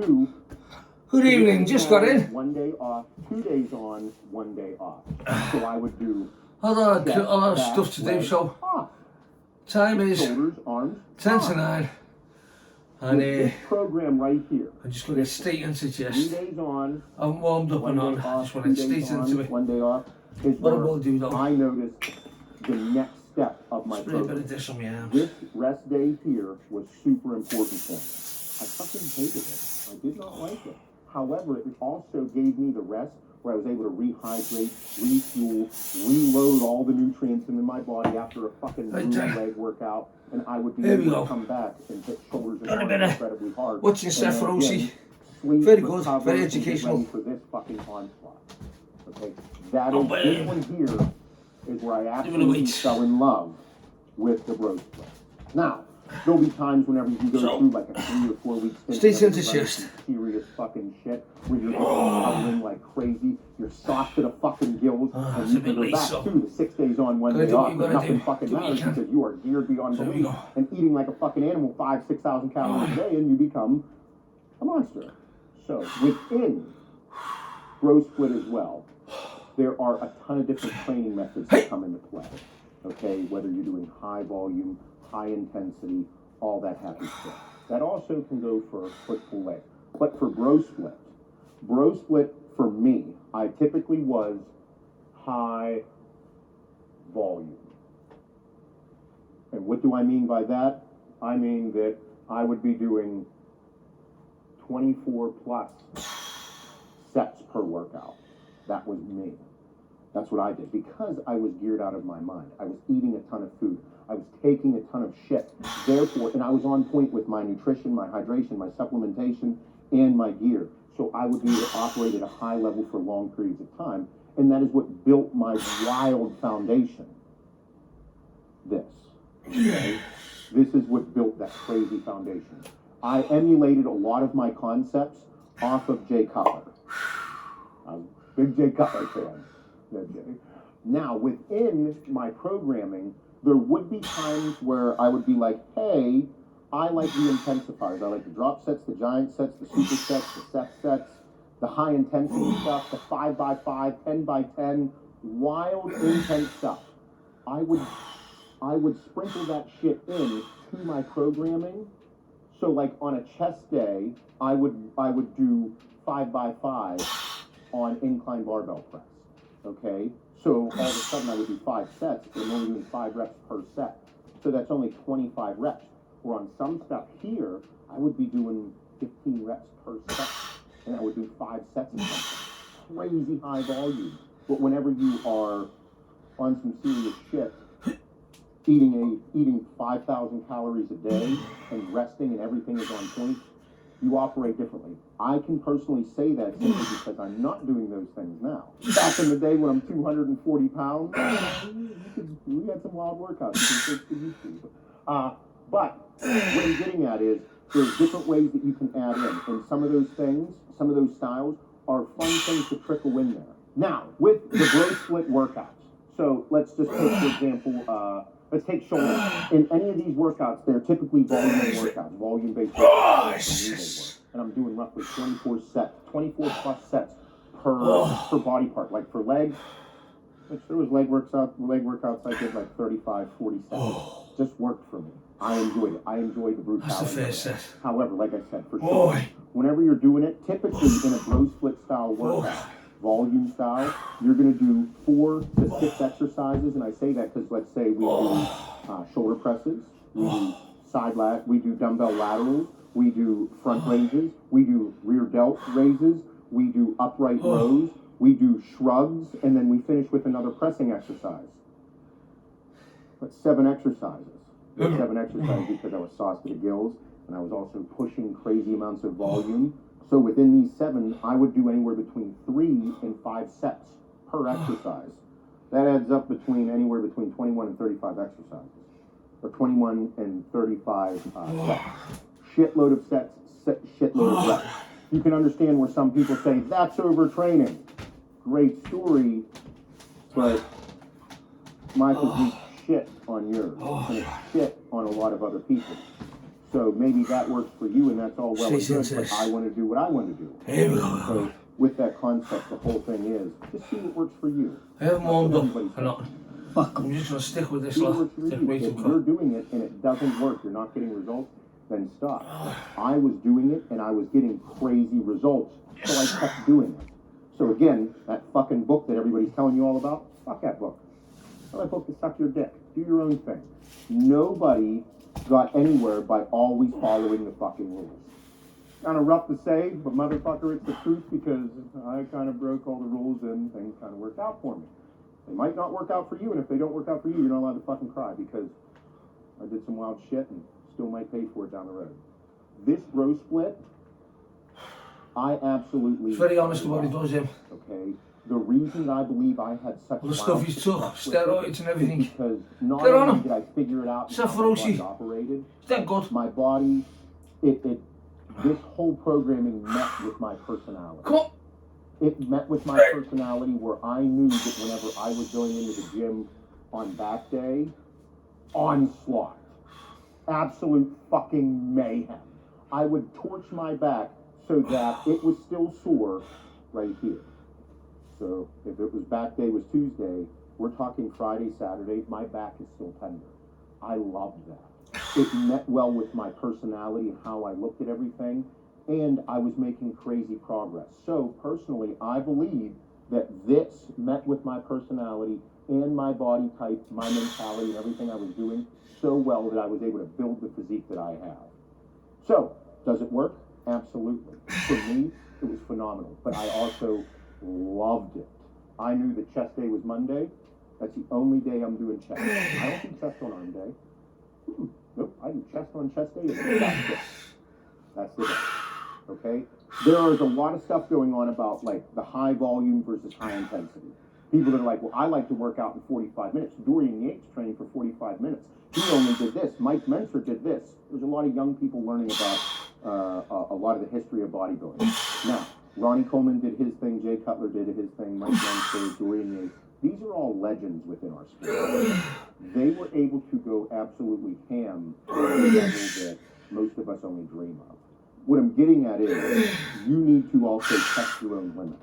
do. Good evening, just got in. 1 day off, 2 days on, 1 day off. So I would do A lot of stuff to do, so off. time is Shoulders, arms, 10 to 9. And this program right here. I'm just going to get straight into 3 just. days on, I haven't warmed up 1 and day on. I off, just want 2 to get days straight on, into it. 1 day off. Is What I where will do though. I noticed the next step of my Spray a bit program. of this on my arms. This rest day here was super important for me. I fucking hated it. I did not like it. However, it also gave me the rest where I was able to rehydrate, refuel, reload all the nutrients into my body after a fucking leg workout, and I would be able to come back and hit shoulders and arms incredibly hard. What's your stuff for OC? Sleep, Very good, recover, very and get educational. ready for this fucking onslaught. Okay, that is this one here is where I absolutely fell in love with the bro split. Now, there'll be times whenever you go through like a 3 or 4 week Stay stint, into chest. serious fucking shit where you're recovering like crazy, you're soft to the fucking gills, and you can go back to the 6 days on, 1 day off, but nothing fucking matters because you are geared beyond belief and eating like a fucking animal 5,000-6,000 calories a day, and you become a monster. So within bro split as well, there are a ton of different training methods that come into play. Okay, whether you're doing high volume, high intensity, all that happy stuff. That also can go for push-pull leg. But for bro split for me, I typically was high volume. And what do I mean by that? I mean that I would be doing 24 plus sets per workout. That was me. That's what I did because I was geared out of my mind. I was eating a ton of food. I was taking a ton of shit. Therefore, and I was on point with my nutrition, my hydration, my supplementation, and my gear. So I would be able to operate at a high level for long periods of time. And that is what built my wild foundation. This. Okay? This is what built that crazy foundation. I emulated a lot of my concepts off of Jay Cutler. I'm a big Jay Cutler fan. Now, within my programming, there would be times where I would be like, hey, I like the intensifiers. I like the drop sets, the giant sets, the super sets, the set sets, the high intensity stuff, the 5x5, 10x10, wild intense stuff. I would sprinkle that shit in to my programming. So like on a chest day, I would do 5x5 on incline barbell press. Okay, so all of a sudden I would do 5 sets, but I'm only doing 5 reps per set. So that's only 25 reps. Or on some stuff here, I would be doing 15 reps per set, and I would do 5 sets of something. Crazy high volume. But whenever you are on some serious shit, eating 5,000 calories a day and resting and everything is on point, you operate differently. I can personally say that simply because I'm not doing those things now. Back in the day when I'm 240 pounds, we had some wild workouts. You can take to YouTube. But what I'm getting at is there's different ways that you can add in. And some of those things, some of those styles are fun things to trickle in there. Now, with the bro split workouts. So let's just take, for example, let's take shoulders. In any of these workouts, they're typically volume-based workouts. And I'm doing roughly 24 plus sets per body part. Like for legs, which there was leg workouts I did like 35, 40 sets. Just worked for me. I enjoyed it. I enjoyed the brutality. That's the first set. However, like I said, for sure, whenever you're doing it, typically in a bro split style workout, volume style, you're going to do 4 to 6 exercises, and I say that because let's say we do shoulder presses, we do we do dumbbell laterals, we do front raises, we do rear delt raises, we do upright rows, we do shrugs, and then we finish with another pressing exercise. That's 7 exercises. 7 exercises because I was sauced to the gills, and I was also pushing crazy amounts of volume. So within these 7, I would do anywhere between 3 and 5 sets per exercise. That adds up anywhere between 21 and 35 exercises. Or 21 and 35 sets. Shitload of sets, shitload of reps. You can understand where some people say, that's overtraining. Great story, but my physique shit on yours. And it's shit on a lot of other people. So maybe that works for you, and that's all well and good, but Yes. I want to do what I want to do. Here we go. So with that concept, the whole thing is, just see what works for you. I haven't warmed up. Everybody's I'm not. Fuck I'm 'em. just gonna stick with this See what lot. works for Just you. wait If till you're doing it and it doesn't work, you're not getting results, then stop. I was doing it and I was getting crazy results, so I kept doing it. So again, that fucking book that everybody's telling you all about, fuck that book. Tell that book to suck your dick. Do your own thing. Nobody got anywhere by always following the fucking rules. Kind of rough to say, but motherfucker, it's the truth, because I kind of broke all the rules and things kind of worked out for me. They might not work out for you, and if they don't work out for you, you're not allowed to fucking cry, because I did some wild shit and still might pay for it down the road. This bro split, I absolutely... It's very honest about what he does, him. Okay? The reason I believe I had such All the stuff he took, steroids and everything. because not Get on only him. did I figure it out It's not how my body Feroci. operated, Is that good? my body, this whole programming met with my personality. Come on. It met with my personality, where I knew that whenever I was going into the gym on back day, onslaught. Absolute fucking mayhem. I would torch my back so that it was still sore right here. So if it was back day was Tuesday, we're talking Friday, Saturday, my back is still tender. I loved that. It met well with my personality and how I looked at everything, and I was making crazy progress. So personally, I believe that this met with my personality and my body type, my mentality, and everything I was doing so well that I was able to build the physique that I have. So, does it work? Absolutely. For me, it was phenomenal, but I also loved it. I knew that chest day was Monday. That's the only day I'm doing chest. I don't do chest on arm day. Nope, I do chest on chest day. That's it. That's the day. Okay? There is a lot of stuff going on about like the high volume versus high intensity. People that are like, well, I like to work out in 45 minutes. Dorian Yates trained for 45 minutes. He only did this. Mike Menser did this. There's a lot of young people learning about a lot of the history of bodybuilding. Now, Ronnie Coleman did his thing. Jay Cutler did his thing. Mike Menser, Dorian Yates. These are all legends within our sport. They were able to go absolutely ham at a level that most of us only dream of. What I'm getting at is, you need to also test your own limits.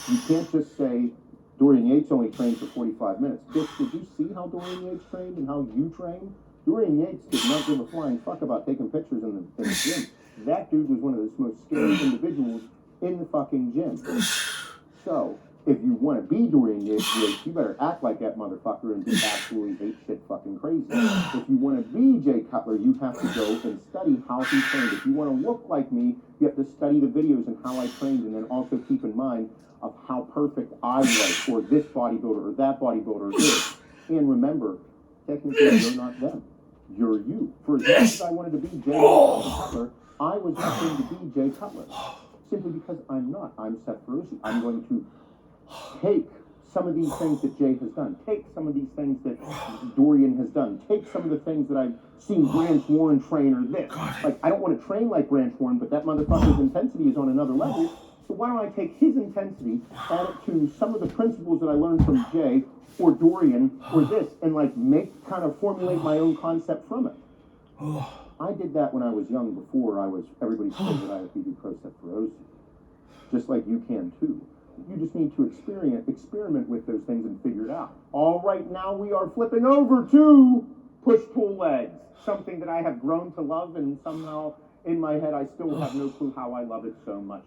You can't just say, Dorian Yates only trained for 45 minutes. Bitch, did you see how Dorian Yates trained and how you trained? Dorian Yates did not give a flying fuck about taking pictures in the gym. That dude was one of the most scary individuals in the fucking gym. So, if you want to be Dorian Yates, you better act like that motherfucker and be absolutely shit fucking crazy. If you want to be Jay Cutler, you have to go and study how he trained. If you want to look like me, you have to study the videos and how I trained, and then also keep in mind of how perfect I was, or this bodybuilder or that bodybuilder is. And remember, technically you're not them. You're you. For as much as I wanted to be Jay Cutler, I was not going to be Jay Cutler. Simply because I'm not. I'm Seth Feroci. I'm going to take some of these things that Jay has done. Take some of these things that Dorian has done. Take some of the things that I've seen Branch Warren train or this. Like, I don't want to train like Branch Warren, but that motherfucker's intensity is on another level. So why don't I take his intensity, add it to some of the principles that I learned from Jay or Dorian or this, and like kind of formulate my own concept from it. I did that when I was young, before everybody said that I had to do pro Seth Feroci. Just like you can too. You just need to experiment with those things and figure it out. All right, now we are flipping over to push-pull legs, something that I have grown to love, and somehow in my head I still have no clue how I love it so much.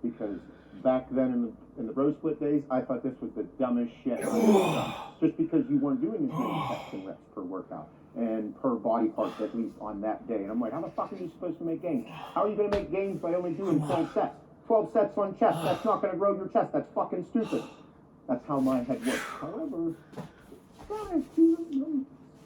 Because back then in the bro split days, I thought this was the dumbest shit I've ever done. Just because you weren't doing as many sets and reps per workout and per body part, at least on that day. And I'm like, how the fuck are you supposed to make gains? How are you going to make gains by only doing 12 sets? 12 sets on chest, that's not going to grow your chest. That's fucking stupid. That's how my head works. However,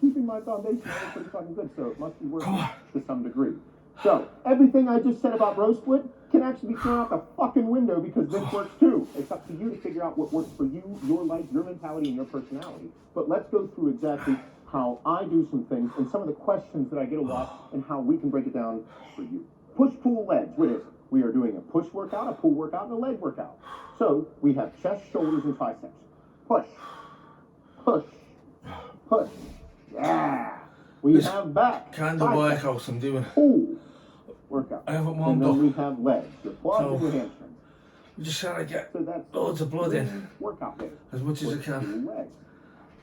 keeping my foundation pretty fucking good, so it must be working to some degree. So, everything I just said about bro split can actually be thrown out the fucking window, because this works too. It's up to you to figure out what works for you, your life, your mentality, and your personality. But let's go through exactly how I do some things and some of the questions that I get a lot, and how we can break it down for you. Push-pull legs. What is it? We are doing a push workout, a pull workout, and a leg workout. So we have chest, shoulders, and triceps. Push, push, push. Yeah. We This have back. kind of bicep, workout I'm doing. pull workout. I haven't And warmed then up. we have legs, your quads So- and your hamstrings. I'm just trying to get So that's loads of blood in 3 workout days. as much as I Push, can. pull, legs.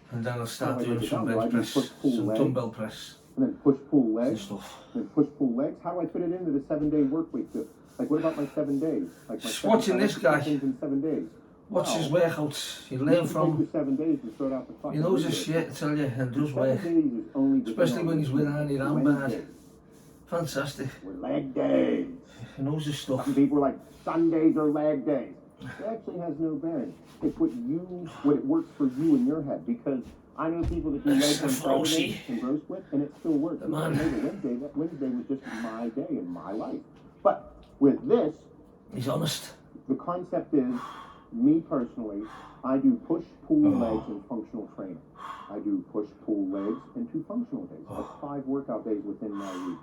And then I'll start Oh, I doing did it some down. Do I bench do press, push, pull, some legs? dumbbell press And then push, pull, and legs. stuff. Then push, pull, legs. How do I fit it into the 7-day work week? Like, what about my 7 days? Like my Just 7 watching this guy. things in 7 days. Watch Wow. his workouts. You You learn can take from. your 7 days and throw it out the fucking He knows his window. shit, I tell you, and does 7 work. days is only within Especially our when he's with Andy Lambert. Wednesdays. Fantastic. We're leg days. He knows his stuff. Some people are like, Sundays are leg days. It actually has no bearing. It's what it works for you in your head. Because I know people that do legs on Saturday and bro split, and it still works. Come on. That Wednesday was just my day in my life. But with this, He's honest. the concept is, me personally, I do push, pull, legs, and functional training. I do push, pull, legs, and 2 functional days. That's 5 workout days within my week.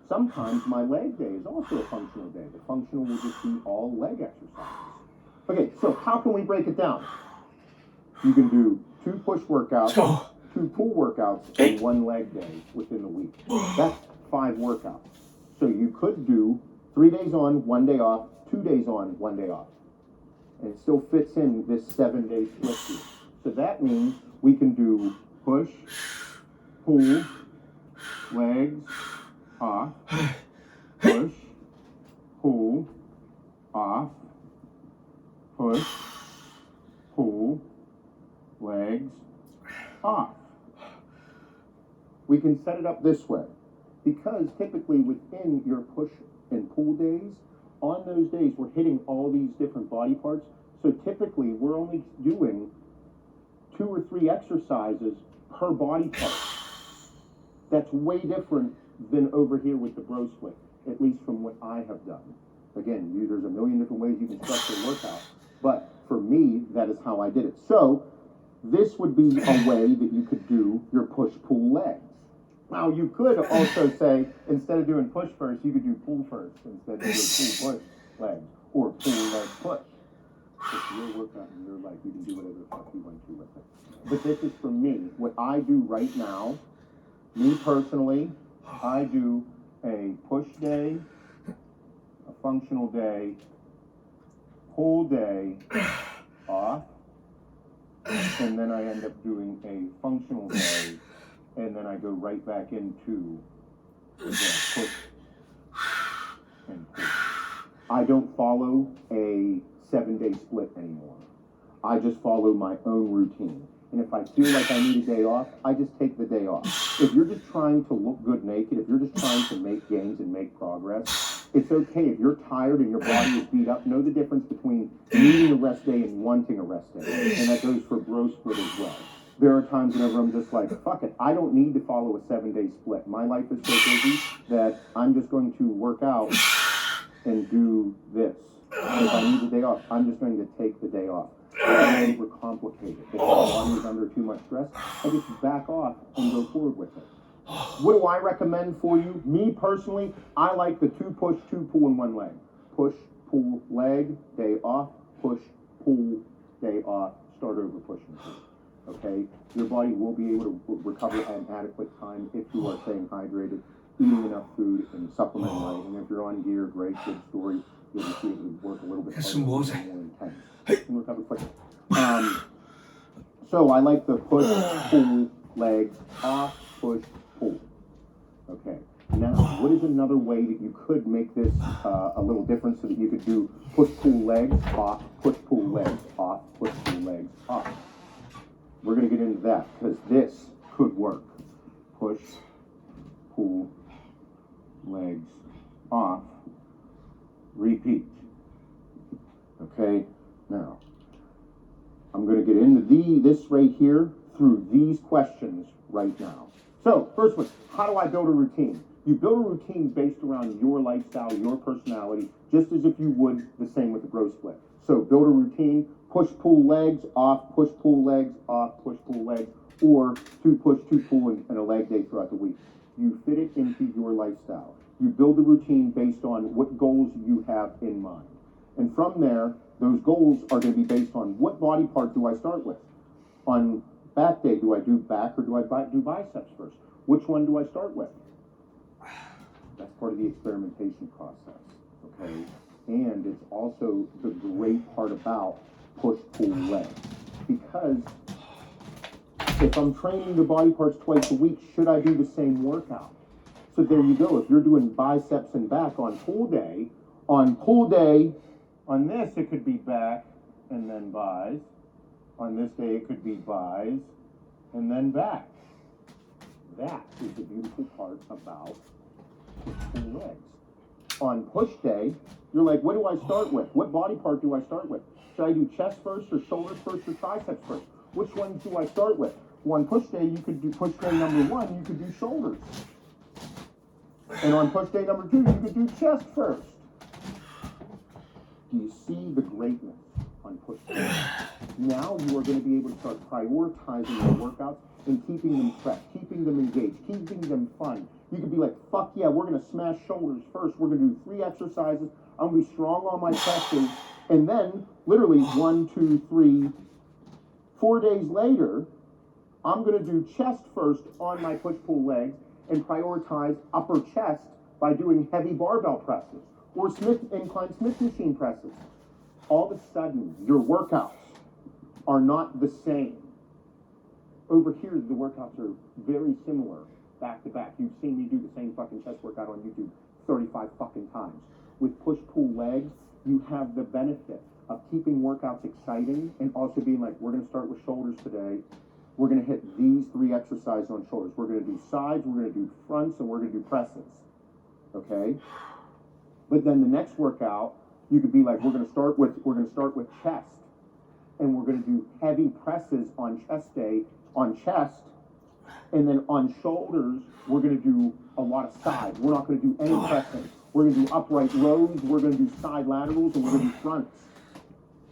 Sometimes my leg day is also a functional day. The functional will just be all leg exercises. Okay, so how can we break it down? You can do 2 push workouts, 2 pull workouts, and 1 leg day within the week. That's 5 workouts. So you could do 3 days on, 1 day off, 2 days on, 1 day off. And it still fits in this 7-day split here. So that means we can do push, pull, legs, off, push, pull, off, push, pull, legs, off. We can set it up this way because typically within your push and pull days, on those days we're hitting all these different body parts. So typically we're only doing 2 or 3 exercises per body part. That's way different than over here with the bro split, at least from what I have done. Again, there's a million different ways you can structure a workout, but for me, that is how I did it. So this would be a way that you could do your push-pull legs. Now, you could also say, instead of doing push first, you could do pull first, instead of doing pull-push legs, or pull-leg-push. It's your workout in your life. You can do whatever the fuck you want to with it. But this is for me. What I do right now, me personally, I do a push day, a functional day, pull day, off, and then I end up doing a functional day, and then I go right back into the push and pull. I don't follow a 7-day split anymore. I just follow my own routine. And if I feel like I need a day off, I just take the day off. If you're just trying to look good naked, if you're just trying to make gains and make progress, it's okay. If you're tired and your body is beat up, know the difference between needing a rest day and wanting a rest day. And that goes for bro split as well. There are times whenever I'm just like, fuck it, I don't need to follow a 7-day split. My life is so busy that I'm just going to work out and do this. If I need the day off, I'm just going to take the day off. I don't overcomplicate it. If my body is under too much stress, I just back off and go forward with it. What do I recommend for you? Me personally, I like the 2 push, 2 pull, and 1 leg. Push, pull, leg, day off, push, pull, day off, start over, push and pull. Okay? Your body will be able to recover at an adequate time if you are staying hydrated, eating enough food, and supplementing right. And if you're on gear, great, good story. You'll just be able to work a little bit harder, some water. more intense, and recover quicker. So I like the push, pull, leg, off, push, pull. Okay. Now, what is another way that you could make this a little different so that you could do push, pull, legs, off, push, pull, legs, off, push, pull, legs, off? We're going to get into that because this could work. Push, pull, legs, off, repeat. Okay, now I'm going to get into this right here through these questions right now. So, first one, how do I build a routine? You build a routine based around your lifestyle, your personality, just as if you would the same with the bro split. So, build a routine, push, pull, legs, off, push, pull, legs, off, push, pull, legs, or 2 push, 2 pull, and a leg day throughout the week. You fit it into your lifestyle. You build a routine based on what goals you have in mind. And from there, those goals are going to be based on what body part do I start with? On back day, do I do back or do I do biceps first? Which one do I start with? That's part of the experimentation process, okay? And it's also the great part about push-pull legs. Because if I'm training the body parts twice a week, should I do the same workout? So there you go. If you're doing biceps and back on pull day, on this it could be back and then bis. On this day it could be bis and then back. That is the beautiful part about push-pull legs. On push day, you're like, what do I start with? What body part do I start with? Should I do chest first or shoulders first or triceps first? Which ones do I start with? Well, on push day, you could do push day number 1, you could do shoulders. And on push day number 2, you could do chest first. Do you see the greatness on push day? Now you are going to be able to start prioritizing your workouts and keeping them fresh, keeping them engaged, keeping them fun. You could be like, fuck yeah, we're going to smash shoulders first. We're going to do 3 exercises. I'm going to be strong on my presses. And then, literally, 1, 2, 3, 4 days later, I'm going to do chest first on my push-pull legs and prioritize upper chest by doing heavy barbell presses or incline Smith machine presses. All of a sudden, your workouts are not the same. Over here, the workouts are very similar, back to back. You've seen me do the same fucking chest workout on YouTube 35 fucking times. With push-pull legs, you have the benefit of keeping workouts exciting and also being like, we're going to start with shoulders today. We're going to hit these 3 exercises on shoulders. We're going to do sides, we're going to do fronts, and we're going to do presses. Okay? But then the next workout, you could be like, we're going to start with chest. And we're going to do heavy presses on chest day, on chest. And then on shoulders, we're going to do a lot of sides. We're not going to do any pressing. We're going to do upright rows, we're going to do side laterals, and we're going to do fronts.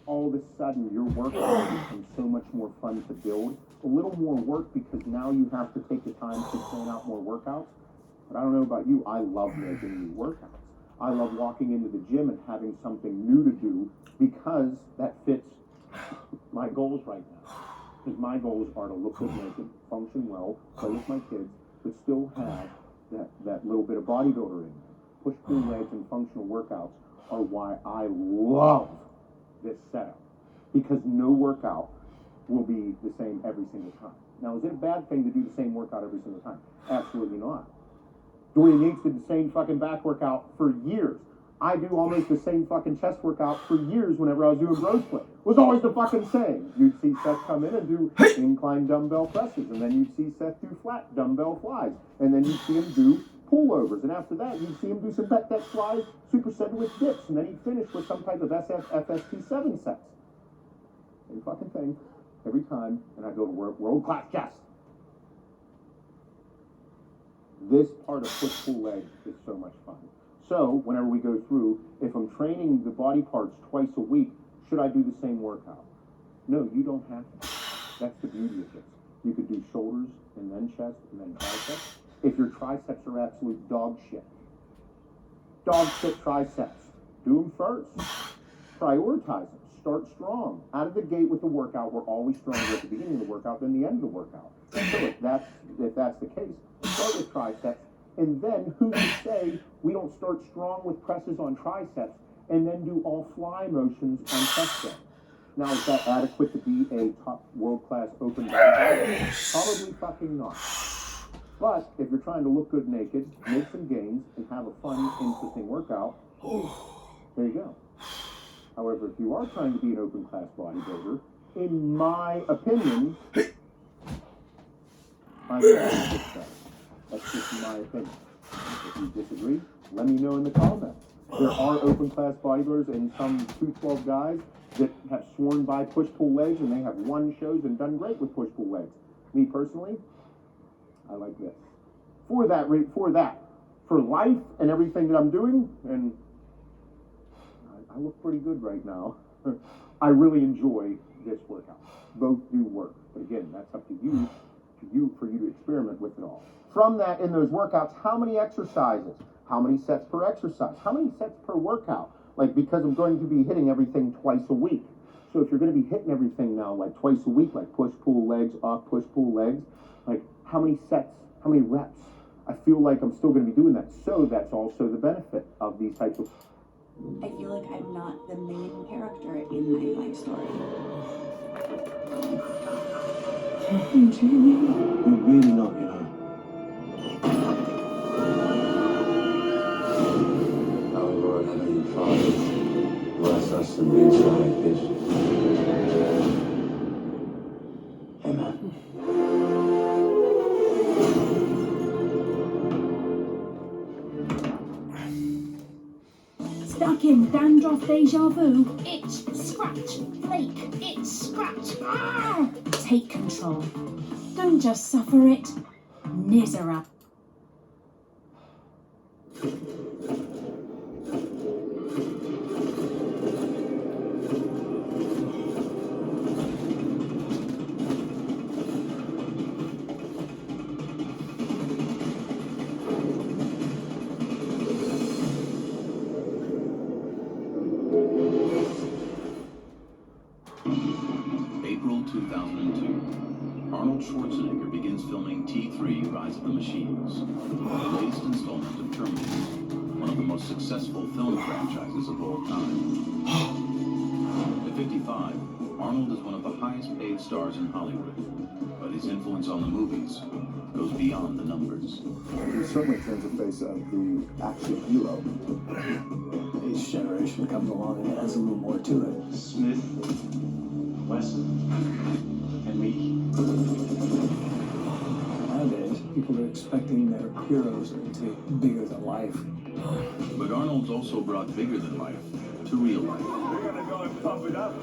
All of a sudden, your workout becomes so much more fun to build. A little more work because now you have to take the time to plan out more workouts. But I don't know about you, I love making new workouts. I love walking into the gym and having something new to do because that fits my goals right now. Because my goals are to look good naked, function well, play with my kids, but still have that little bit of bodybuilder in there. Push-pull legs and functional workouts are why I love this setup. Because no workout will be the same every single time. Now, is it a bad thing to do the same workout every single time? Absolutely not. Dwayne Yates did the same fucking back workout for years. I do almost the same fucking chest workout for years whenever I was doing bro split. It was always the fucking same. You'd see Seth come in and do incline dumbbell presses, and then you'd see Seth do flat dumbbell flies, and then you'd see him do pullovers, and after that you'd see him do some back deck flies, superset with dips, and then he'd finish with some type of FST 7 sets. Same fucking thing every time, and I'd go to world-class chest. This part of push-pull legs is so much fun. So, whenever we go through, if I'm training the body parts twice a week, should I do the same workout? No, you don't have to. That's the beauty of this. You could do shoulders, and then chest, and then triceps. If your triceps are absolute dog shit triceps, do them first. Prioritize them. Start strong. Out of the gate with the workout, we're always stronger at the beginning of the workout than the end of the workout. So if that's the case, start with triceps. And then who can say we don't start strong with presses on triceps and then do all fly motions on chest day? Now, is that adequate to be a top world-class open bodybuilder? Probably fucking not. But if you're trying to look good naked, make some gains, and have a fun, interesting workout, there you go. However, if you are trying to be an open-class bodybuilder, in my opinion, I'm going to fix that. That's just my opinion. If you disagree, let me know in the comments. There are open-class bodybuilders and some 212 guys that have sworn by push-pull legs, and they have won shows and done great with push-pull legs. Me personally, I like this. For life and everything that I'm doing, and I look pretty good right now. I really enjoy this workout. Both do work, but again, that's up to you, for you to experiment with it all. From that, in those workouts, how many exercises? How many sets per exercise? How many sets per workout? Like, because I'm going to be hitting everything twice a week. So if you're going to be hitting everything now, like twice a week, like push-pull legs, off push-pull legs, like how many sets, how many reps? I feel like I'm still going to be doing that. So that's also the benefit of these types of. I feel like I'm not the main character in my life story. You're really not, you know. Our Lord, Heavenly Father, bless us to be so like this. Amen. Stuck in dandruff deja vu. Itch, scratch, flake, itch, scratch. Ah! Take control. Don't just suffer it. Miserable. April 2002. Arnold Schwarzenegger begins filming T3 Rise of the Machines, the latest installment of Terminator, one of the most successful film franchises of all time. At 55, Arnold is one of the highest paid stars in Hollywood, but his influence on the movies goes beyond the numbers. He certainly turns the face of the action hero. Each generation comes along and adds a little more to it. Smith, Wesson, and me. Nowadays, people are expecting their heroes to take bigger than life. But Arnold's also brought bigger than life to real life. We're gonna go and pump it up.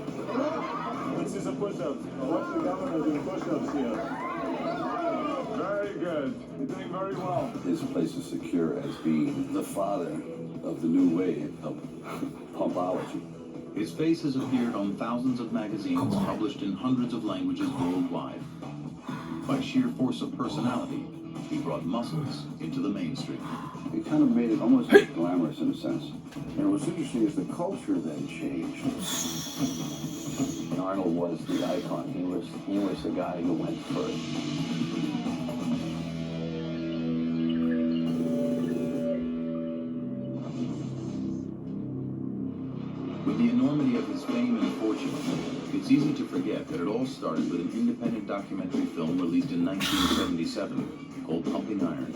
This is a push-up. Watch the governor do push-ups here. Very good. You're doing very well. His place is secure as being the father of the new wave of pumpology. His face has appeared on thousands of magazines published in hundreds of languages worldwide. By sheer force of personality, he brought muscles into the mainstream. It kind of made it almost glamorous in a sense. And what's interesting is the culture then changed. Arnold was the icon. He was the guy who went first. With the enormity of his fame and fortune, it's easy to forget that it all started with an independent documentary film released in 1977 called Pumping Iron.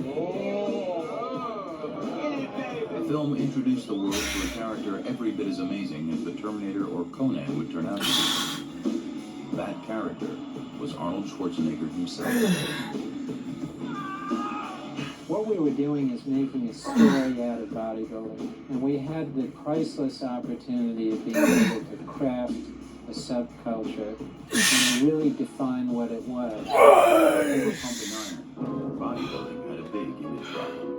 The film introduced the world to a character every bit as amazing as the Terminator or Conan would turn out to be. That character was Arnold Schwarzenegger himself. What we were doing is making a story out of bodybuilding, and we had the priceless opportunity of being able to craft a subculture and really define what it was. For Pumping Iron, bodybuilding had a big image problem.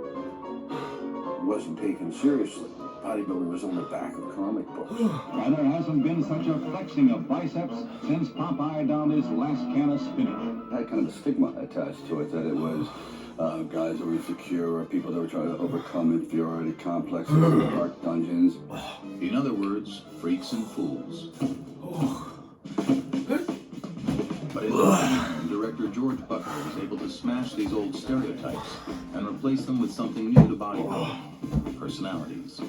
It wasn't taken seriously. Bodybuilding was on the back of comic books. And there hasn't been such a flexing of biceps since Popeye downed his last can of spinach. It had kind of a stigma attached to it that it was guys that were insecure or people that were trying to overcome inferiority complexes in dark dungeons. In other words, freaks and fools. But in time, director George Buckner was able to smash these old stereotypes and replace them with something new to bodybuilding: personalities.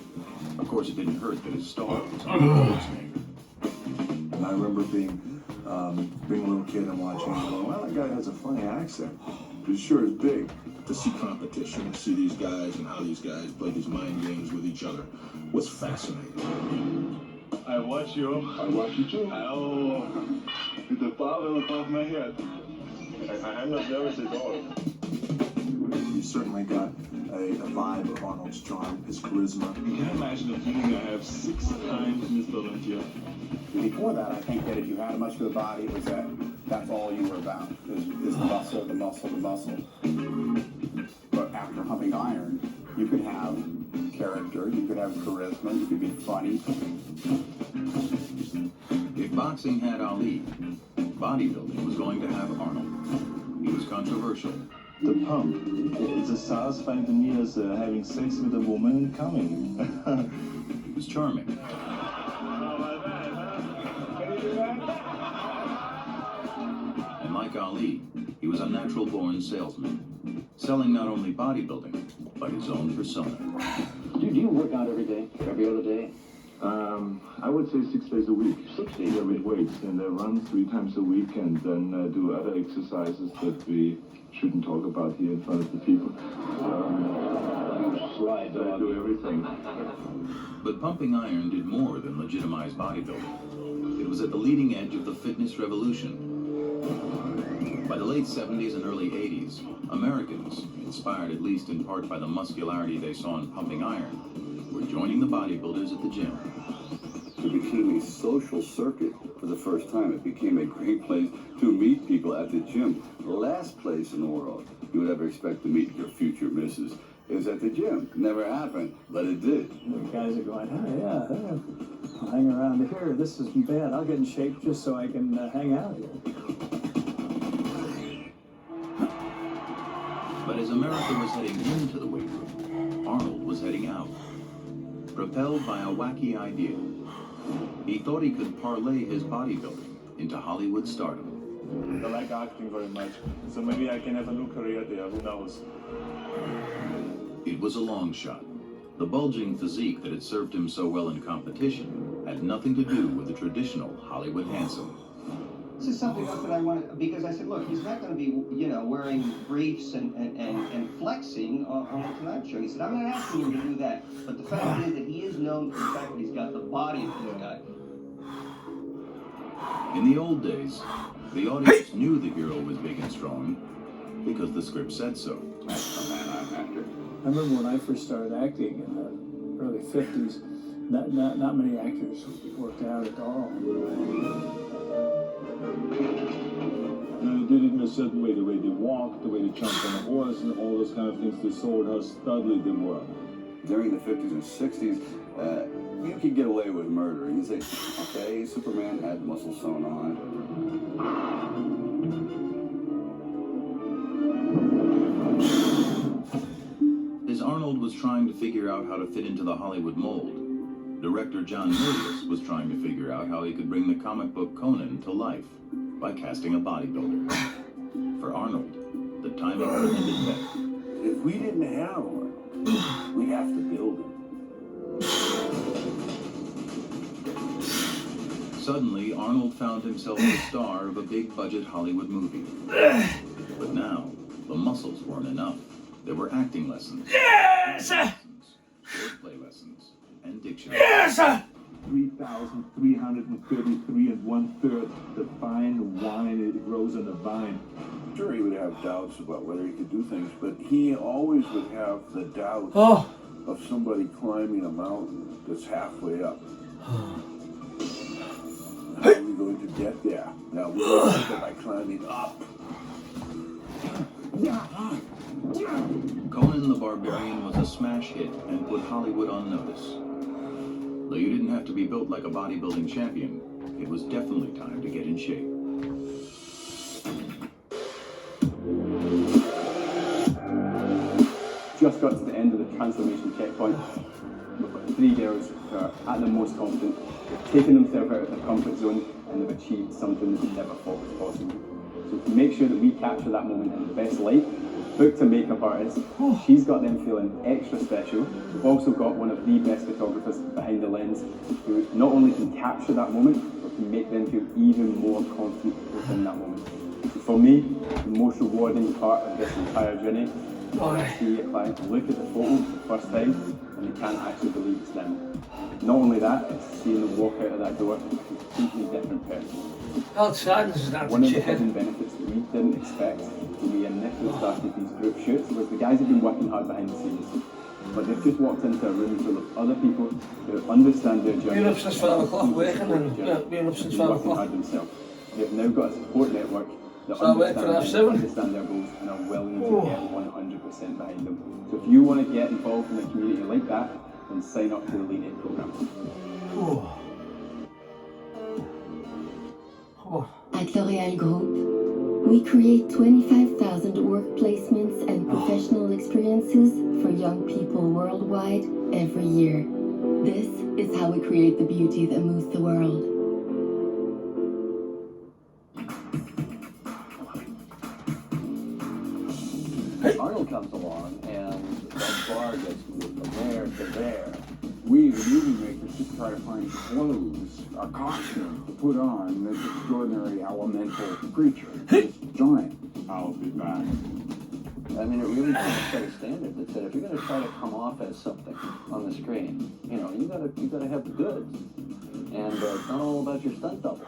Of course, it didn't hurt that his star was Arnold Schwarzenegger. And I remember being a little kid and watching and going, well, that guy has a funny accent. But he sure is big. To see competition, to see these guys and how these guys play these mind games with each other was fascinating. I watch you. I watch you too. Oh, with the father above my head. I'm not nervous at all. You certainly got a vibe of Arnold's charm, his charisma. You can imagine a feeling I have 6 times Miss Volunteer. Before that, I think that if you had a muscular body, it was that's all you were about. Is the muscle, the muscle, the muscle. But after Pumping Iron, you could have character, you could have charisma, you could be funny. If boxing had Ali, bodybuilding was going to have Arnold. He was controversial. The pump. It's as satisfying to me as having sex with a woman coming. He was charming. And like Ali, he was a natural-born salesman. selling not only bodybuilding, but his own persona. Do you work out every day? Every other day? I would say 6 days a week. 6 days? Yeah, with weights. And I run 3 times a week and then do other exercises that we shouldn't talk about here in front of the people. I do everything. But pumping iron did more than legitimize bodybuilding. It was at the leading edge of the fitness revolution. By the late 70s and early 80s, Americans, inspired at least in part by the muscularity they saw in pumping iron, were joining the bodybuilders at the gym. It became a social circuit for the first time. It became a great place to meet people at the gym. The last place in the world you would ever expect to meet your future missus is at the gym. Never happened, but it did. The guys are going, oh yeah, I'll hang around here. This isn't bad. I'll get in shape just so I can hang out here. But as America was heading into the weight room, Arnold was heading out. Propelled by a wacky idea, he thought he could parlay his bodybuilding into Hollywood stardom. I like acting very much, so maybe I can have a new career there, who knows? It was a long shot. The bulging physique that had served him so well in competition had nothing to do with the traditional Hollywood handsome. This is something else that I wanted, because I said, look, he's not going to be, wearing briefs and flexing on the Tonight Show. He said, I'm not asking him to do that. But the fact is that he is known for the fact that he's got the body of this guy. In the old days, the audience knew the hero was big and strong because the script said so. I remember when I first started acting in the early 50s, not many actors worked out at all. They did it in a certain way, the way they walked, the way they jumped on a horse, and all those kind of things. They showed how studly they were. During the 50s and 60s, you could get away with murder. You say, okay, Superman had muscles sewn on. As Arnold was trying to figure out how to fit into the Hollywood mold, director John Milius was trying to figure out how he could bring the comic book Conan to life by casting a bodybuilder. For Arnold, the timing presented better. If we didn't have one, we'd have to build it. Suddenly, Arnold found himself the star of a big-budget Hollywood movie. But now, the muscles weren't enough. There were acting lessons, wordplay lessons, and dictionary. 3,333 1/3. The fine wine, it grows on the vine. Sure, he would have doubts about whether he could do things, but he always would have the doubt of somebody climbing a mountain that's halfway up. How are we going to get there? Now, we're going to get there by climbing up. Conan the Barbarian was a smash hit and put Hollywood on notice. Though you didn't have to be built like a bodybuilding champion, it was definitely time to get in shape. Just got to the end of the transformation checkpoint. We've got 3 girls who are at their most confident. They've taken themselves out of their comfort zone and they've achieved something that we never thought was possible. So to make sure that we capture that moment in the best light, we've booked a makeup artist. She's got them feeling extra special. We've also got one of the best photographers behind the lens who not only can capture that moment, but can make them feel even more confident within that moment. So for me, the most rewarding part of this entire journey is to see a client look at the photo for the first time and they can't actually believe it's them. Not only that, it's seeing them walk out of that door a completely different person. One of the hidden benefits that we didn't expect when we initially started these group shoots was the guys have been working hard behind the scenes. But they've just walked into a room full of other people who understand their journey. Been up since 5 o'clock working and been up since 5 o'clock. They've now got a support network that So I work for understand their goals and are willing to get 100% behind them. So if you want to get involved in a community like that, then sign up to the Lean In program. At L'Oréal Group, we create 25,000 work placements and professional experiences for young people worldwide every year. This is how we create the beauty that moves the world. Arnold comes along, and that bar gets moved from there to there. We, the movie makers, just try to find clothes, a costume to put on this extraordinary elemental creature, this giant. I'll be back. I mean, it really kind of set a standard that said if you're going to try to come off as something on the screen, you know, you gotta have the goods, and it's not all about your stunt double.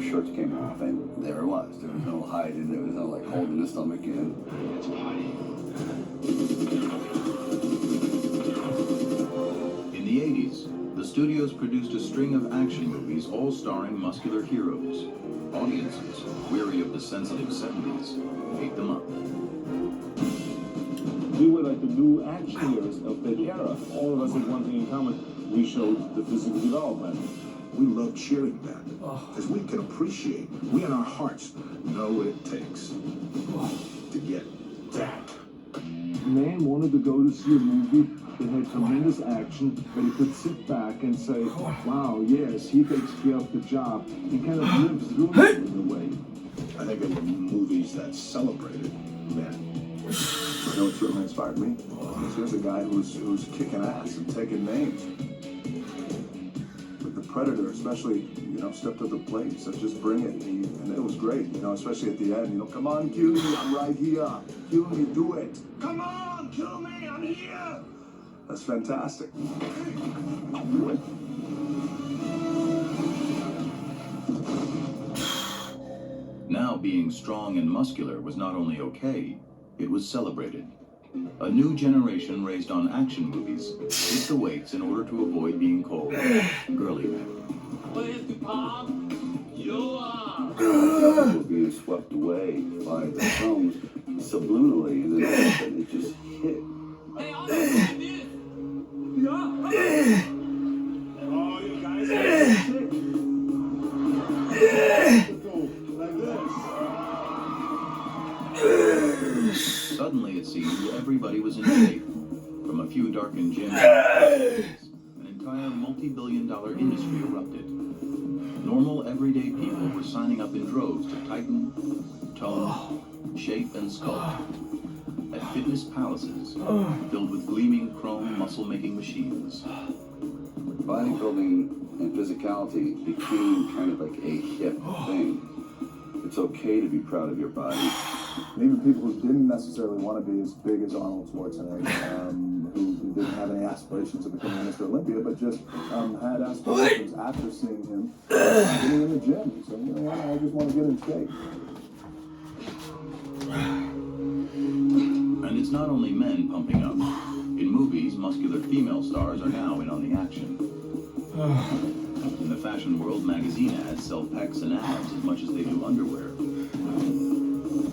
Shorts came off, and there it was. There was no hiding. There was no like holding the stomach in. It's potty. In the 80s, the studios produced a string of action movies all starring muscular heroes. Audiences, weary of the sensitive 70s, ate them up. We were like the new action heroes of that era. All of us had one thing in common. We showed the physical development. We love cheering that because we can appreciate, we in our hearts know what it takes to get that. Man wanted to go to see a movie that had tremendous action, but he could sit back and say, wow, yes, he takes care of the job, and kind of live through it in a way. I think of movies that celebrated men. You know what certainly inspired me? Here's a guy who's kicking ass and taking names. With the Predator, especially, you know, stepped up the plate and said, just bring it. And it was great, you know, especially at the end, you know, come on, kill me, I'm right here. Kill me, do it. Come on, kill me, I'm here. That's fantastic. Now being strong and muscular was not only okay, it was celebrated. A new generation raised on action movies hit the weights in order to avoid being called girly men. People were being swept away by the films subliminally, and then all of a sudden it just hit. Oh, you guys are sick. Like this. Suddenly it seemed everybody was in shape. From a few darkened gyms, an entire multi-billion-dollar industry erupted. Normal, everyday people were signing up in droves to tighten, tone, shape, and sculpt. At fitness palaces filled with gleaming chrome muscle-making machines. Bodybuilding and physicality became kind of like a hip thing. It's okay to be proud of your body. And even people who didn't necessarily want to be as big as Arnold Schwarzenegger, who didn't have any aspirations of becoming Mr. Olympia, but just had aspirations after seeing him getting in the gym. So, you know what, I just want to get in shape. And it's not only men pumping up. In movies, muscular female stars are now in on the action. In the fashion world, magazine ads sell pecs and abs as much as they do underwear.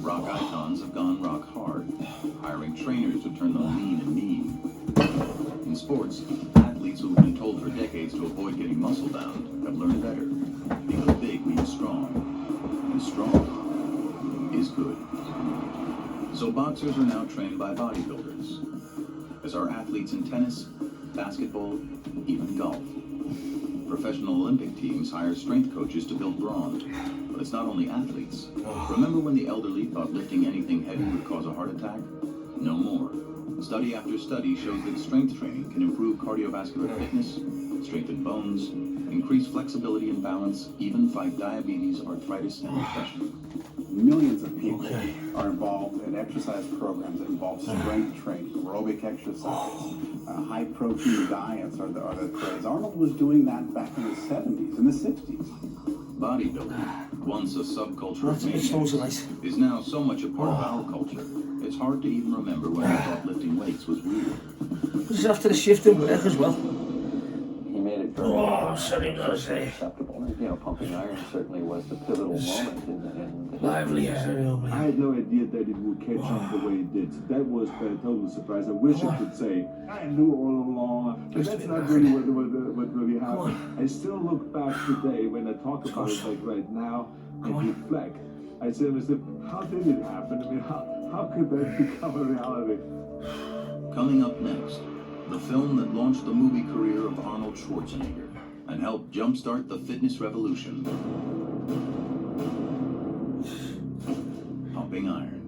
Rock icons have gone rock hard, hiring trainers to turn them lean and mean. In sports, athletes who have been told for decades to avoid getting muscle-bound have learned better, because big means strong, and strong is good. So boxers are now trained by bodybuilders, as are athletes in tennis, basketball, even golf. Professional Olympic teams hire strength coaches to build brawn. But it's not only athletes. Remember when the elderly thought lifting anything heavy would cause a heart attack? No more. Study after study shows that strength training can improve cardiovascular fitness, strengthen bones, increase flexibility and balance, even fight diabetes, arthritis, and depression. Millions of people are involved in exercise programs that involve strength training, aerobic exercise, high-protein diets are the craze. Arnold was doing that back in the 70s and the 60s. Bodybuilding, once a subculture of maniacs, is now so much a part of our culture, it's hard to even remember when we thought lifting weights was weird. This is after the shift in work as well. He made it very acceptable. You know, pumping iron certainly was the pivotal moment in the lively. I had no idea that it would catch on the way it did. That was a total surprise. I wish I could say I knew all along, but that's not really what really happened. I still look back today when I talk about it like right now and reflect. I say to myself, how did it happen? I mean, how could that become a reality? Coming up next, the film that launched the movie career of Arnold Schwarzenegger and helped jumpstart the fitness revolution. Pumping Iron.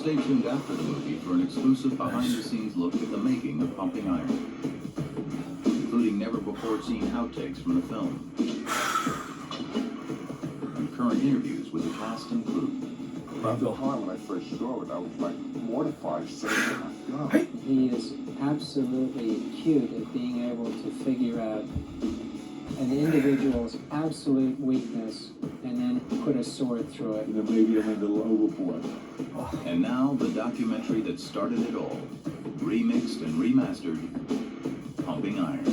Stay tuned after the movie for an exclusive behind-the-scenes look at the making of Pumping Iron, including never-before-seen outtakes from the film, and current interviews with the cast and crew. About the time when I first saw it, I was like mortified, saying, "Oh my God." He is absolutely acute at being able to figure out an individual's absolute weakness and then put a sword through it. And then maybe I went a little overboard. And now, the documentary that started it all, remixed and remastered, Pumping Iron.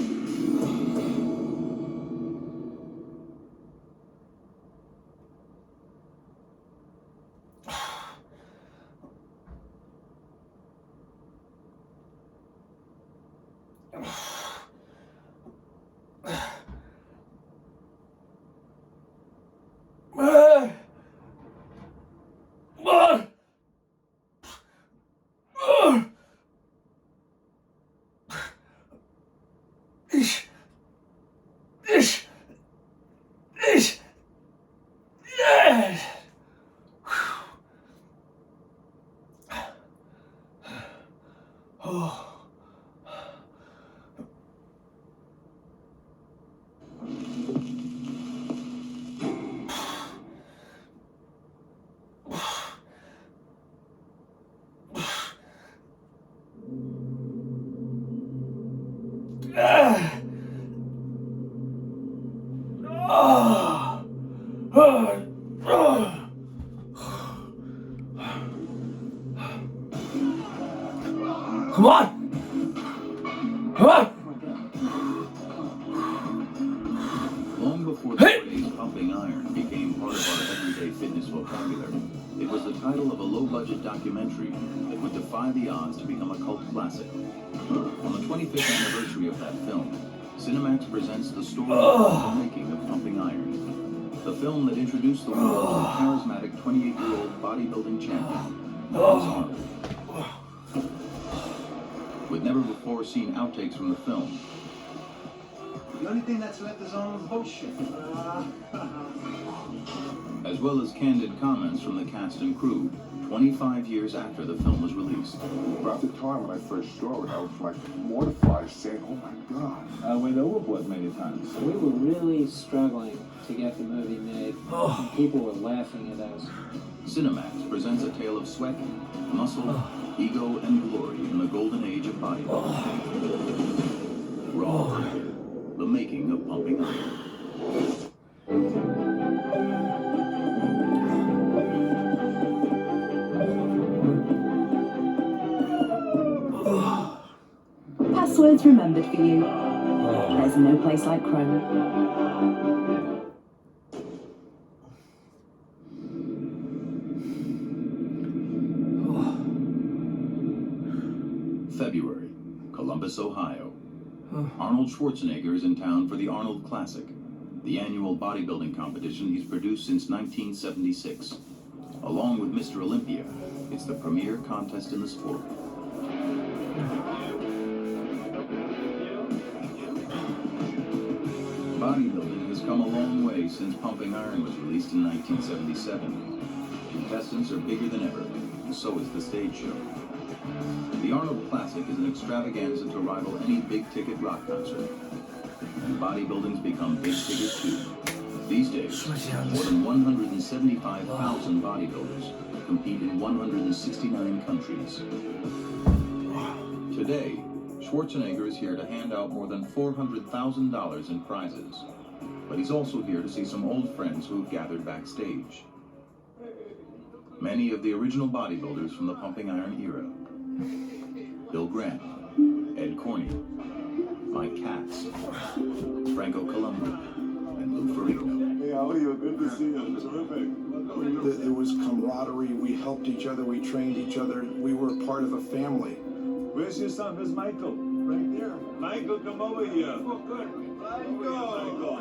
Come on! Come on! Long before the phrase Pumping Iron became part of our everyday fitness vocabulary, it was the title of a low-budget documentary that would defy the odds to become a cult classic. On the 25th anniversary of that film, Cinemax presents the story of the making of Pumping Iron, the film that introduced the world to the charismatic 28-year-old bodybuilding champion, Arnold. With never-before-seen outtakes from the film, The only thing that's left is all bullshit. as well as candid comments from the cast and crew 25 years after the film was released. About the time when I first saw it, I was like mortified, saying, "Oh my God." I went overboard many times. We were really struggling to get the movie made, and people were laughing at us. Cinemax presents a tale of sweat, muscle, ego, and glory in the golden age of bodybuilding. Raw, the making of Pumping Iron. Passwords remembered for you. There's no place like Chrome. February, Columbus, Ohio. Arnold Schwarzenegger is in town for the Arnold Classic, the annual bodybuilding competition he's produced since 1976. Along with Mr. Olympia, it's the premier contest in the sport. Bodybuilding has come a long way since Pumping Iron was released in 1977. Contestants are bigger than ever, and so is the stage show. The Arnold Classic is an extravaganza to rival any big-ticket rock concert. And bodybuilding's become big-ticket too. These days, more than 175,000 bodybuilders compete in 169 countries. Today, Schwarzenegger is here to hand out more than $400,000 in prizes. But he's also here to see some old friends who have gathered backstage. Many of the original bodybuilders from the Pumping Iron era. Bill Graham, Ed Corney, Mike Katz, Franco Columbu, and Lou Ferrigno. Hey, how are you? Good to see you. Terrific. There was camaraderie. We helped each other. We trained each other. We were part of a family. Where's your son? Where's Michael? Right there. Michael, come over here. Oh, good. Michael.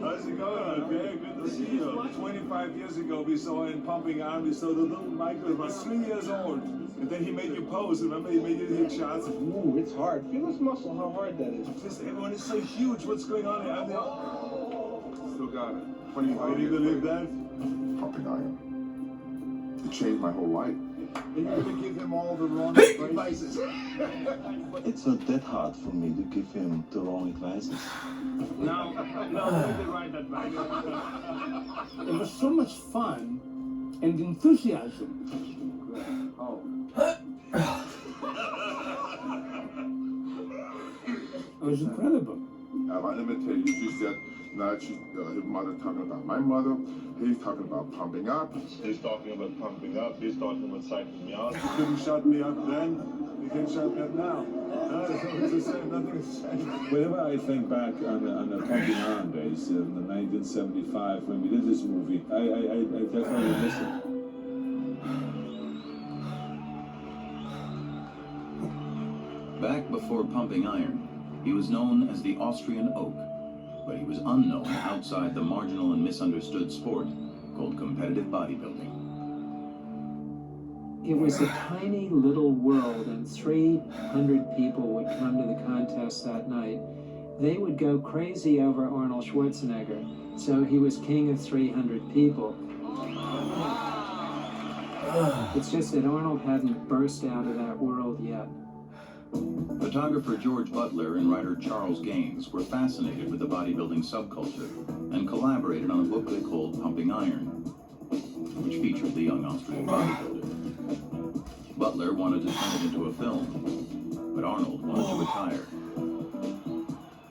How's it going? Okay, good to see you. 25 years ago, we saw in Pumping Iron, we saw the little Michael was 3 years old. And then he made you pose. Remember, he made you hit shots. Ooh, it's hard. Feel his muscle, how hard that is. Just everyone is so huge. What's going on here? Still got it. 25 Can you years believe later. that? Pumping Iron. It changed my whole life. And you're going to give him all the wrong advices. It's not that hard for me to give him the wrong advices. No, the right advice. It was so much fun and enthusiasm. Oh. It was incredible. My imitators, she said, now she's his mother talking about my mother. He's talking about pumping up. He's talking about pumping up. He's talking about psyching me out. You couldn't shut me up then. You can't shut me up now. It's the same. Nothing is the same. Whenever I think back on the Pumping Iron days in 1975 when we did this movie, I definitely miss it. Back before Pumping Iron, he was known as the Austrian Oak, but he was unknown outside the marginal and misunderstood sport called competitive bodybuilding. It was a tiny little world, and 300 people would come to the contest that night. They would go crazy over Arnold Schwarzenegger, so he was king of 300 people. It's just that Arnold hadn't burst out of that world yet. Photographer George Butler and writer Charles Gaines were fascinated with the bodybuilding subculture and collaborated on a book they called Pumping Iron, which featured the young Austrian bodybuilder. Butler wanted to turn it into a film, but Arnold wanted to retire.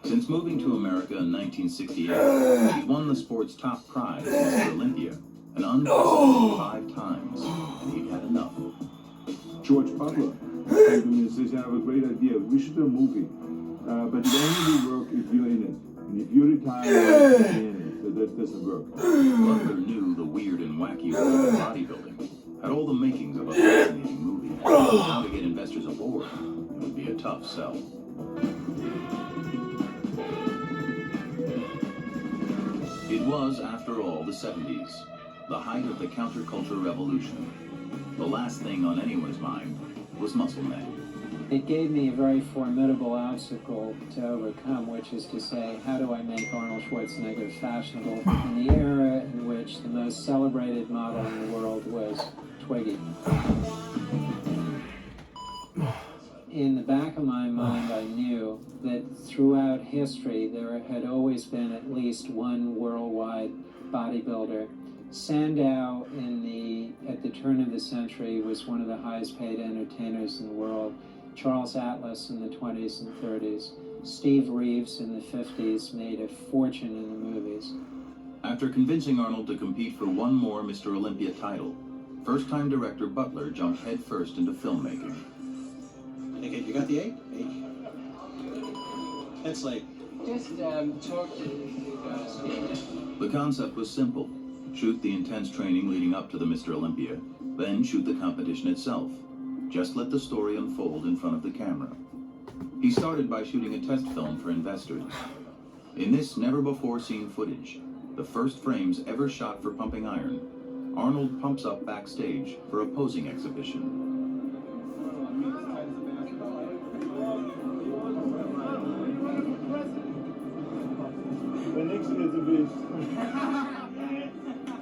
Since moving to America in 1968, he's won the sport's top prize, Mr. Olympia, an unprecedented 5 times, and he'd had enough. George Butler came to me and says, I have a great idea. We should do a movie. But it only will work if you're in it. And if you retire, you're in it. So that doesn't work. Butler knew the weird and wacky world of bodybuilding had all the makings of a fascinating movie. How to get investors aboard would be a tough sell. It was, after all, the 70s, the height of the counterculture revolution. The last thing on anyone's mind was muscle men. It gave me a very formidable obstacle to overcome, which is to say, how do I make Arnold Schwarzenegger fashionable in the era in which the most celebrated model in the world was Twiggy? In the back of my mind, I knew that throughout history, there had always been at least one worldwide bodybuilder. Sandow at the turn of the century was one of the highest paid entertainers in the world. Charles Atlas in the 20s and 30s. Steve Reeves in the 50s made a fortune in the movies. After convincing Arnold to compete for one more Mr. Olympia title, first-time director Butler jumped headfirst into filmmaking. Okay, you got the 8? 8. That's like... Just talk to you guys. The concept was simple. Shoot the intense training leading up to the Mr. Olympia, then shoot the competition itself. Just let the story unfold in front of the camera. He started by shooting a test film for investors. In this never-before-seen footage, the first frames ever shot for Pumping Iron, Arnold pumps up backstage for a posing exhibition.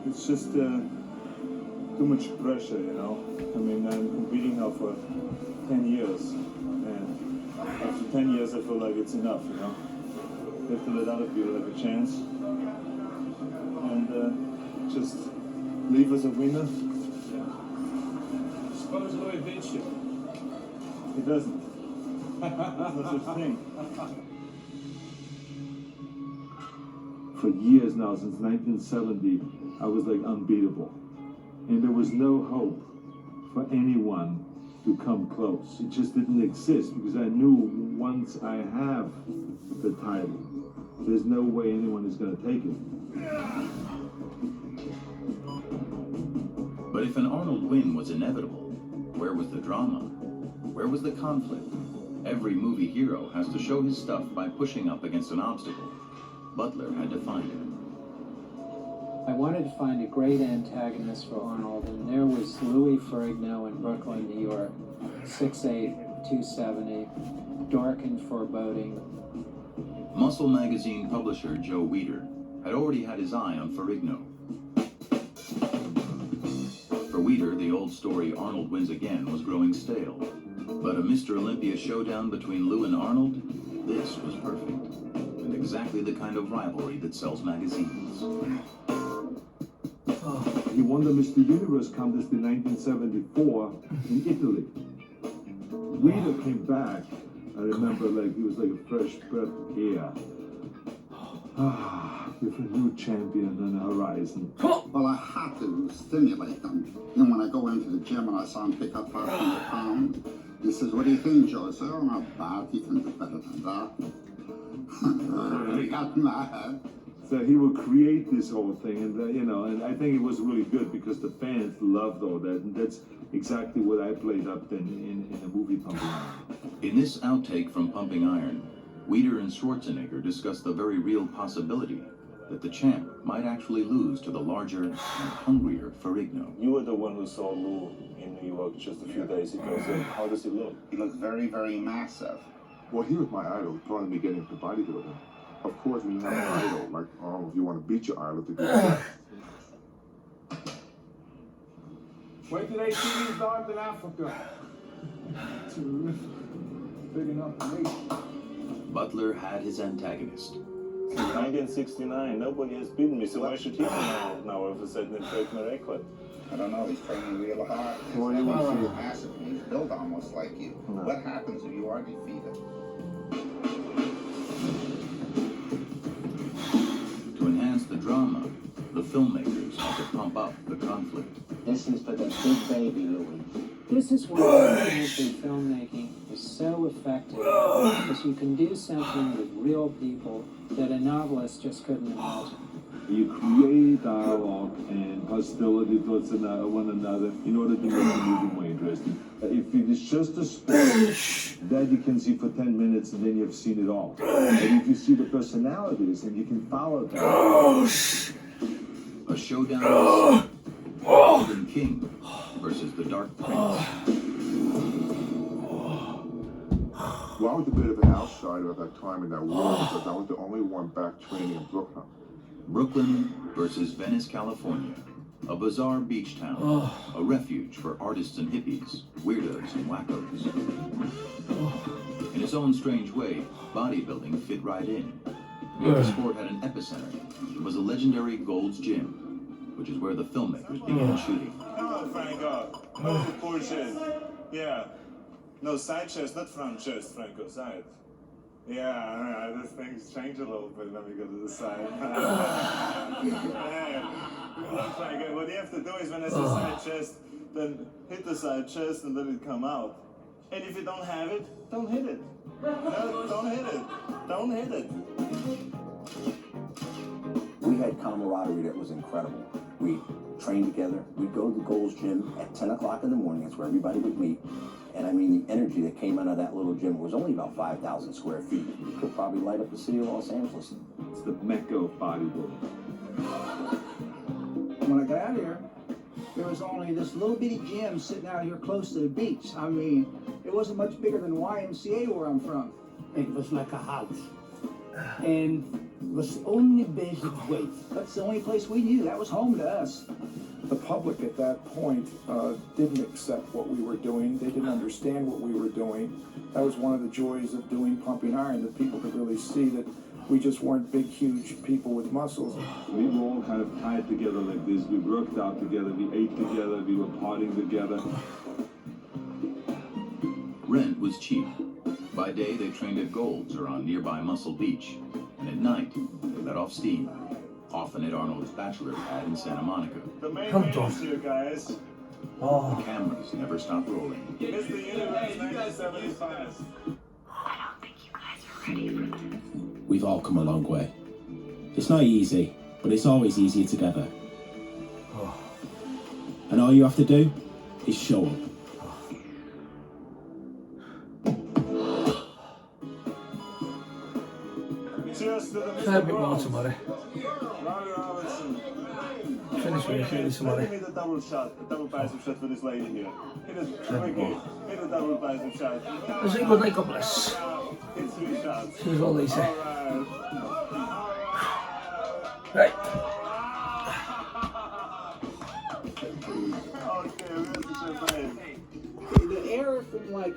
It's just too much pressure, you know. I mean, I'm competing now for 10 years, and after 10 years I feel like it's enough, you know. You have to let other people have a chance, and just leave as a winner. Suppose Louis beats you. He doesn't. There's no such thing. For years now, since 1970, I was like unbeatable. And there was no hope for anyone to come close. It just didn't exist because I knew once I have the title, there's no way anyone is going to take it. But if an Arnold win was inevitable, where was the drama? Where was the conflict? Every movie hero has to show his stuff by pushing up against an obstacle. Butler had to find it. I wanted to find a great antagonist for Arnold, and there was Louis Ferrigno in Brooklyn, New York, 6'8", 270, dark and foreboding. Muscle magazine publisher Joe Weider had already had his eye on Ferrigno. For Weider, the old story Arnold wins again was growing stale. But a Mr. Olympia showdown between Lou and Arnold, this was perfect. And exactly the kind of rivalry that sells magazines. He won the Mr. Universe contest in 1974 in Italy. Weider came back. I remember like it was like a fresh breath of air. With a new champion on the horizon. Well, I had to stimulate them. And when I go into the gym and I saw him pick up 500 pounds, he says, "What do you think, Joe?" I said, "Oh, not bad. He can do better than that." He got mad. So he would create this whole thing, and and I think it was really good because the fans loved all that, and that's exactly what I played up then in the movie Pumping Iron. In this outtake from Pumping Iron, Weider and Schwarzenegger discussed the very real possibility that the champ might actually lose to the larger and hungrier Ferrigno. You were the one who saw Lou in New York just a few days ago. So how does he look? He looks very, very massive. Well, he was my idol. He taught me getting into bodybuilding. Of course, when you have an idol, like, if you want to beat your idol to do that. Wait till they see these dogs in Africa. Big enough for me. Butler had his antagonist. Since 1969, nobody has beaten me, so why should he come now all of a sudden and break my record? I don't know, he's training real hard. Well, you will see. Massive, and he's built almost like you. No. What happens if you are defeated? To enhance the drama, the filmmakers had to pump up the conflict. This is for the big baby, Louis. This is why documentary filmmaking is so effective, because you can do something with real people that a novelist just couldn't imagine. You create dialogue and hostility towards one another in order to make the movie more interesting. If it is just a story, that you can see for 10 minutes and then you've seen it all. And if you see the personalities and you can follow them. A showdown was Golden King versus the Dark Prince. Well, I was a bit of an outsider at that time in that world because I was the only one back training in Brooklyn. Brooklyn versus Venice, California. A bizarre beach town. A refuge for artists and hippies, weirdos and wackos. In its own strange way, bodybuilding fit right in. Yet the sport had an epicenter. It was a legendary Gold's Gym, which is where the filmmakers began shooting. Oh, Franco. No bullshit. Yeah. No, side chest, not front chest, Franco. Side. Yeah, these things change a little bit when we go to the side. Look, Franco, what you have to do is when I say side chest, then hit the side chest and let it come out. And if you don't have it, don't hit it. No, don't hit it. Don't hit it. We had camaraderie that was incredible. We trained together. We'd go to the Gold's Gym at 10 o'clock in the morning. That's where everybody would meet. And I mean, the energy that came out of that little gym was only about 5,000 square feet. It could probably light up the city of Los Angeles. It's the mecca of bodybuilding. When I got out of here, there was only this little bitty gym sitting out here close to the beach. I mean, it wasn't much bigger than YMCA where I'm from. It was like a house. And it was only basic weights. That's the only place we knew. That was home to us. The public at that point didn't accept what we were doing. They didn't understand what we were doing. That was one of the joys of doing Pumping Iron, that people could really see that we just weren't big, huge people with muscles. We were all kind of tied together like this. We worked out together, we ate together, we were partying together. Rent was cheap. By day, they trained at Gold's or on nearby Muscle Beach. And at night, they let off steam. Often at Arnold's bachelor pad in Santa Monica. The main is here, guys. The cameras never stopped rolling. It's the Universe 1975. I don't think you guys are ready for this. We've all come a long way. It's not easy, but it's always easier together. And all you have to do is show up. Cheers to the Try a bit more tomorrow. Robbie Robinson. Finish with this tomorrow. Give me the double shot, the double bicep shot for this lady here. Hit a quickie. Hit a double bicep shot. Is it good night, God bless? Hit 3 shots. Here's what they say. Right. Okay. there from like